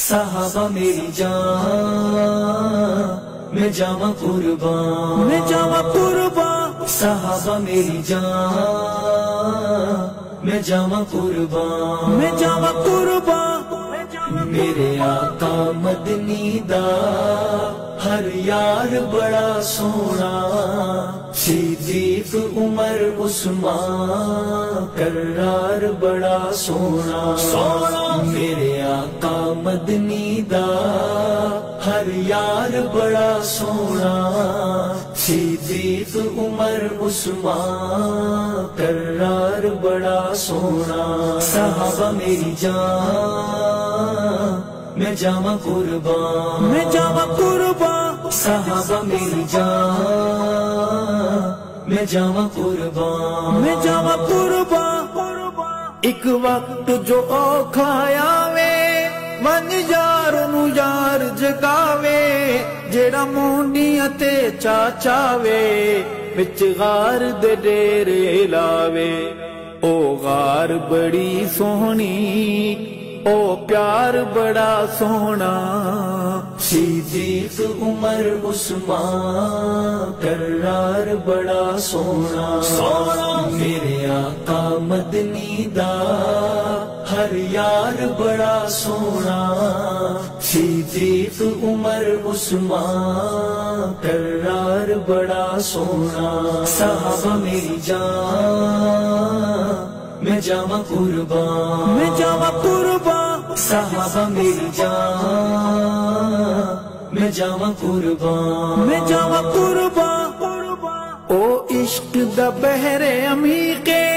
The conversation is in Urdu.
صحابہ میری جان میں جاواں قربان، میں جاواں قربان، صحابہ میری جان میں جاواں قربان، میں جاواں قربان، میرے آقا مدنی دا ہر یار بڑا سونا، صدیق عمر عثمان کرار بڑا سونا، میرے آقا مدنی دا ہر یار بڑا سونا، صدیق عمر عثمان کرار بڑا سونا، صحابہ میری جان میں جاواں قربان، میں جاواں قربان، صحابہ میری جان میں جاواں قربان، میں جاواں قربان، ایک وقت جو اوکھا آوے من یار نو یار جگاوے، جیڑا مونڈیاں تے چاچاوے، وچ غار دے ڈیرے لاوے، او غار بڑی سونی، او پیار بڑا سونا، صدیق عمر عثمان کرار بڑا سونا، میرے آقا مدنی دا ہر یار بڑا سونا، صدیق عمر عثمان کرار بڑا سونا، صحابہ میری جان میں جاواں قربان، میں جاواں قربان، صحابہ میری جان میں جاواں قربان، میں جاواں قربان، او عشق دا بحر عمیق